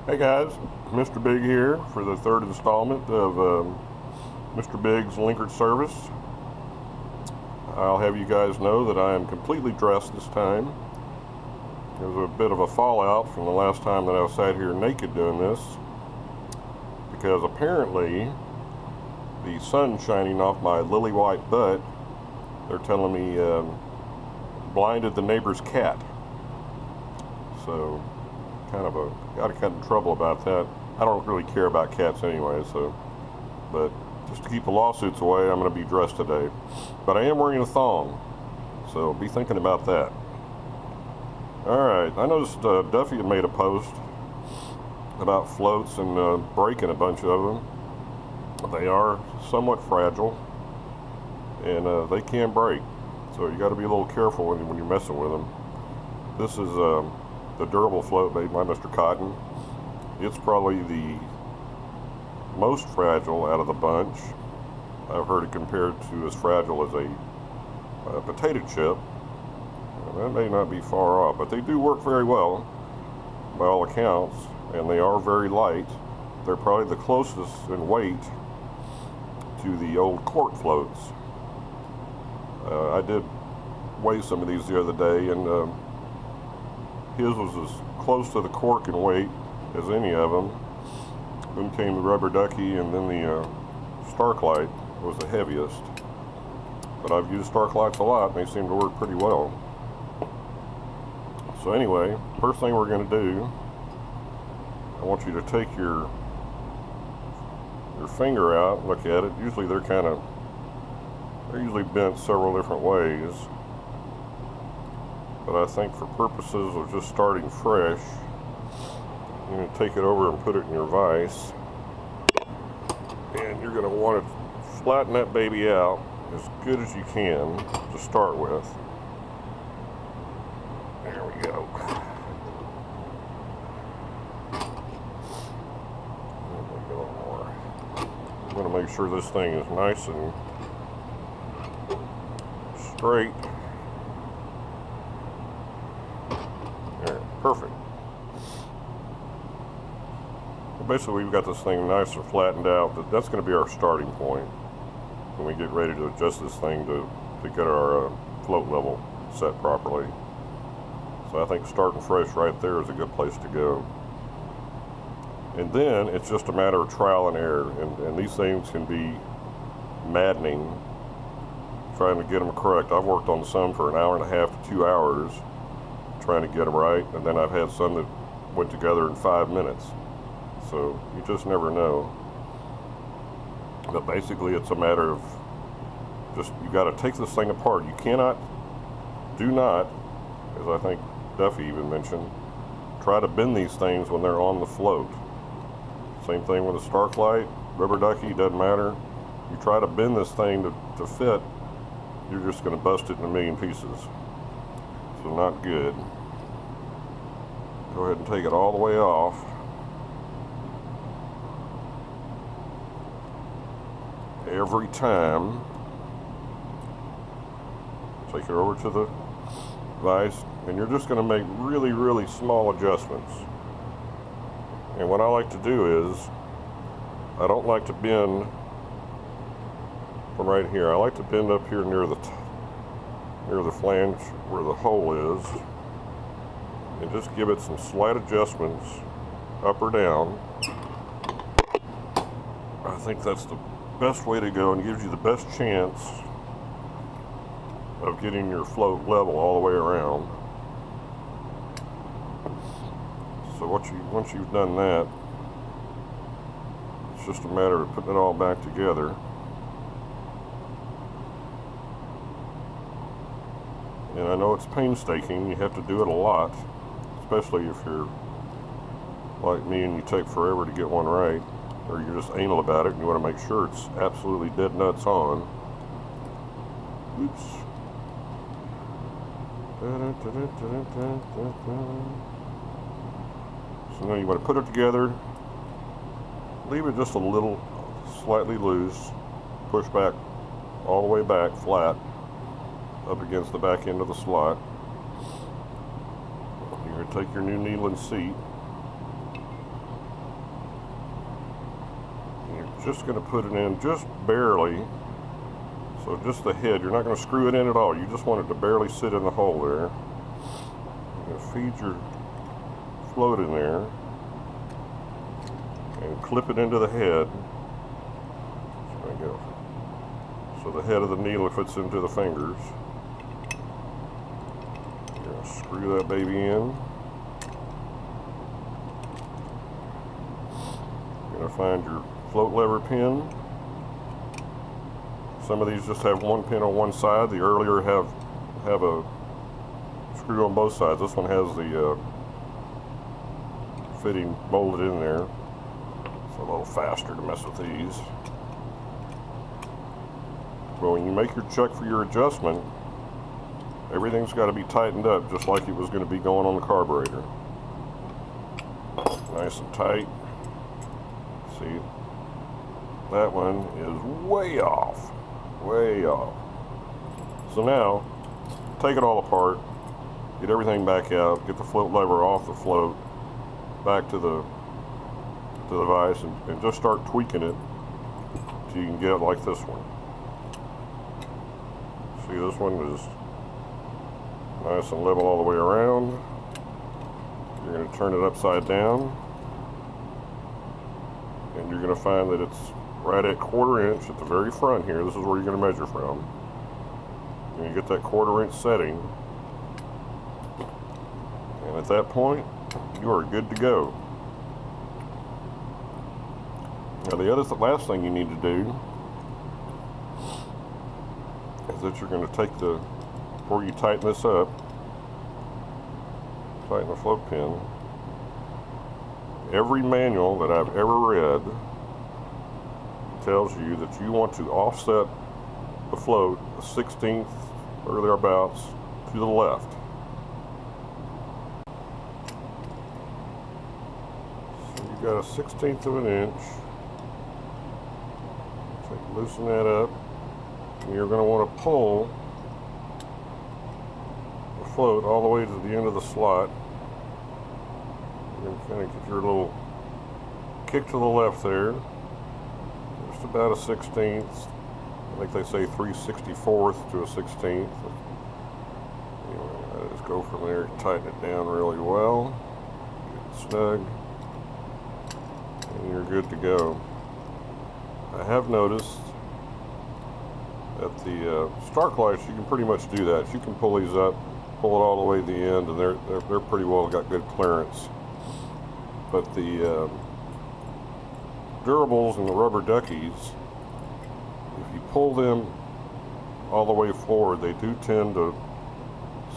Hey guys, Mr. Big here for the third installment of Mr. Big's Linkert service. I'll have you guys know that I am completely dressed this time. There was a bit of a fallout from the last time that I sat here naked doing this, because apparently the sun shining off my lily white butt, they're telling me, blinded the neighbor's cat. So got in trouble about that. I don't really care about cats anyway, but just to keep the lawsuits away, I'm going to be dressed today. But I am wearing a thong, so be thinking about that. Alright, I noticed Duffy had made a post about floats and breaking a bunch of them. They are somewhat fragile, and they can break, so you got to be a little careful when you're messing with them. This is the durable float made by Mr. Cotton. It's probably the most fragile out of the bunch. I've heard it compared to as fragile as a potato chip. That may not be far off, but they do work very well by all accounts, and they are very light. They're probably the closest in weight to the old cork floats. I did weigh some of these the other day, and his was as close to the cork in weight as any of them. Then came the rubber ducky, and then the Starklight was the heaviest. But I've used Starklights a lot, and they seem to work pretty well. So anyway, first thing we're going to do, I want you to take your finger out and look at it. Usually they're usually bent several different ways. But I think for purposes of just starting fresh, you're going to take it over and put it in your vise. And you're going to want to flatten that baby out as good as you can to start with. There we go. I'm going to make sure this thing is nice and straight. There, perfect. Well, basically, we've got this thing nice and flattened out. That's going to be our starting point when we get ready to adjust this thing to get our float level set properly. So I think starting fresh right there is a good place to go. And then it's just a matter of trial and error, and these things can be maddening trying to get them correct. I've worked on some for an hour and a half to 2 hours trying to get them right, and then I've had some that went together in 5 minutes. So you just never know. But basically it's a matter of just, you got to take this thing apart. You do not, as I think Duffy even mentioned, try to bend these things when they're on the float. Same thing with a Starklight, rubber ducky, doesn't matter. You try to bend this thing to fit, you're just going to bust it in a million pieces. So not good. Go ahead and take it all the way off. Every time. Take it over to the vise, and you're just going to make really, really small adjustments. And what I like to do is, I don't like to bend from right here. I like to bend up here near the flange where the hole is, and just give it some slight adjustments up or down. I think that's the best way to go and gives you the best chance of getting your float level all the way around. So once you've done that, it's just a matter of putting it all back together. And I know it's painstaking, you have to do it a lot, especially if you're like me and you take forever to get one right, or you're just anal about it and you want to make sure it's absolutely dead nuts on. Oops. So now you want to put it together, leave it just a little slightly loose, push back all the way back flat up against the back end of the slot. You're going to take your new needle and seat, just going to put it in just barely. So just the head. You're not going to screw it in at all. You just want it to barely sit in the hole there. You're going to feed your float in there and clip it into the head. There we go. So the head of the needle fits into the fingers. You're going to screw that baby in. You're going to find your float lever pin. Some of these just have one pin on one side. The earlier have a screw on both sides. This one has the fitting molded in there. It's a little faster to mess with these. But when you make your chuck for your adjustment, everything's got to be tightened up just like it was going to be going on the carburetor. Nice and tight. See, that one is way off. Way off. So now, take it all apart, get everything back out, get the float lever off the float, back to the vise, and just start tweaking it till you can get it like this one. See, this one is nice and level all the way around. You're going to turn it upside down, and you're going to find that it's right at 1/4 inch at the very front here. This is where you're going to measure from. And you get that 1/4 inch setting, and at that point you are good to go. Now the last thing you need to do is that you're going to take before you tighten this up, tighten the float pin. Every manual that I've ever read tells you that you want to offset the float a 1/16 or thereabouts to the left. So you've got a 1/16 of an inch. So loosen that up, and you're going to want to pull the float all the way to the end of the slot. You're going to kind of get your little kick to the left there. Just about a 1/16. I think they say 3/64 to a 1/16. Anyway, I just go from there, tighten it down really well, get it snug, and you're good to go. I have noticed that the start lights, you can pretty much do that. You can pull these up, pull it all the way to the end, and they're pretty well got good clearance. But the durables and the rubber duckies, if you pull them all the way forward, they do tend to,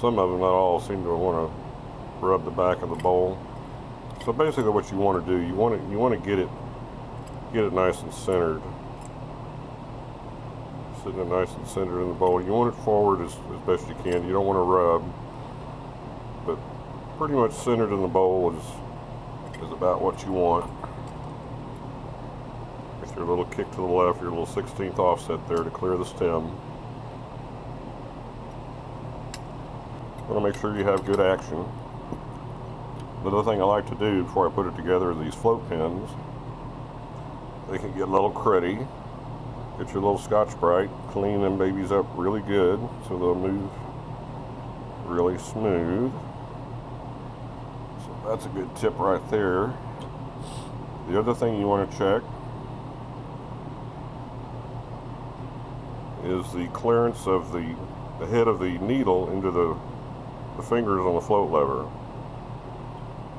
some of them, not all, seem to want to rub the back of the bowl. So basically what you want to do, you want to get it nice and centered. Sitting it nice and centered in the bowl. You want it forward as best you can. You don't want to rub, but pretty much centered in the bowl is about what you want. With your little kick to the left, your little 1/16 offset there to clear the stem. Want to make sure you have good action. Another thing I like to do before I put it together are these float pins. They can get a little cruddy. Get your little Scotch-Brite, clean them babies up really good so they'll move really smooth. So that's a good tip right there. The other thing you want to check is the clearance of the head of the needle into the fingers on the float lever.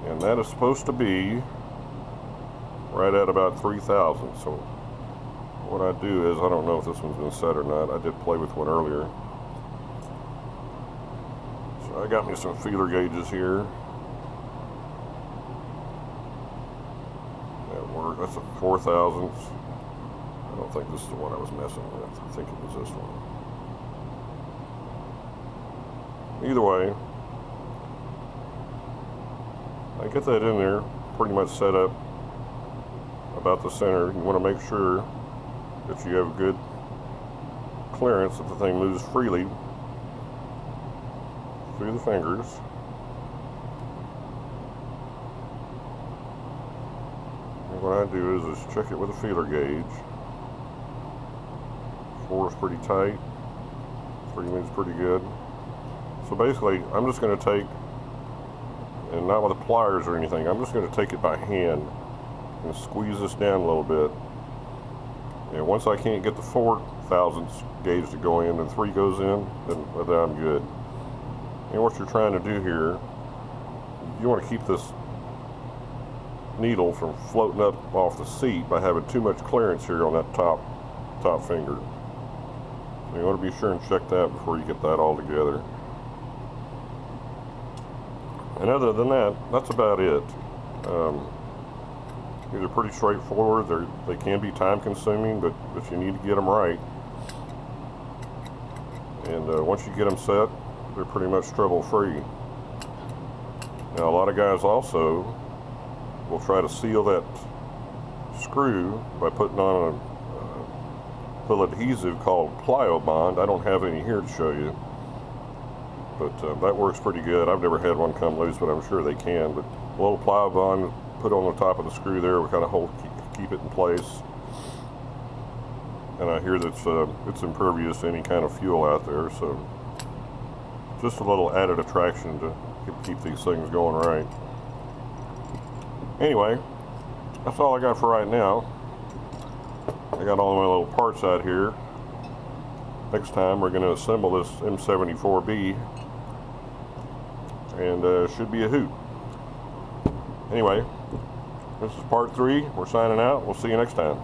And that is supposed to be right at about 3,000. So what I do is, I don't know if this one's been set or not. I did play with one earlier. So I got me some feeler gauges here. That worked. That's a 4,000. I don't think this is the one I was messing with. I think it was this one. Either way, I get that in there, pretty much set up about the center. You want to make sure that you have good clearance, that the thing moves freely through the fingers. what I do is just check it with a feeler gauge. 4 is pretty tight. 3 means pretty good. So basically, I'm just going to take, and not with the pliers or anything, I'm just going to take it by hand and squeeze this down a little bit. And once I can't get the 4 thousandths gauge to go in and 3 goes in, then I'm good. And what you're trying to do here, you want to keep this needle from floating up off the seat by having too much clearance here on that top finger. So you want to be sure and check that before you get that all together. And other than that, that's about it. These are pretty straightforward. They can be time consuming, but you need to get them right. And once you get them set, they're pretty much trouble free. Now a lot of guys also will try to seal that screw by putting on a little adhesive called Plyo Bond. I don't have any here to show you, but that works pretty good. I've never had one come loose, but I'm sure they can. But a little Plyo Bond put on the top of the screw there will kind of keep it in place. And I hear that it's impervious to any kind of fuel out there, so just a little added attraction to keep these things going right. Anyway, that's all I got for right now. I got all my little parts out here. Next time we're going to assemble this M74B, and should be a hoot. Anyway, this is part 3. We're signing out. We'll see you next time.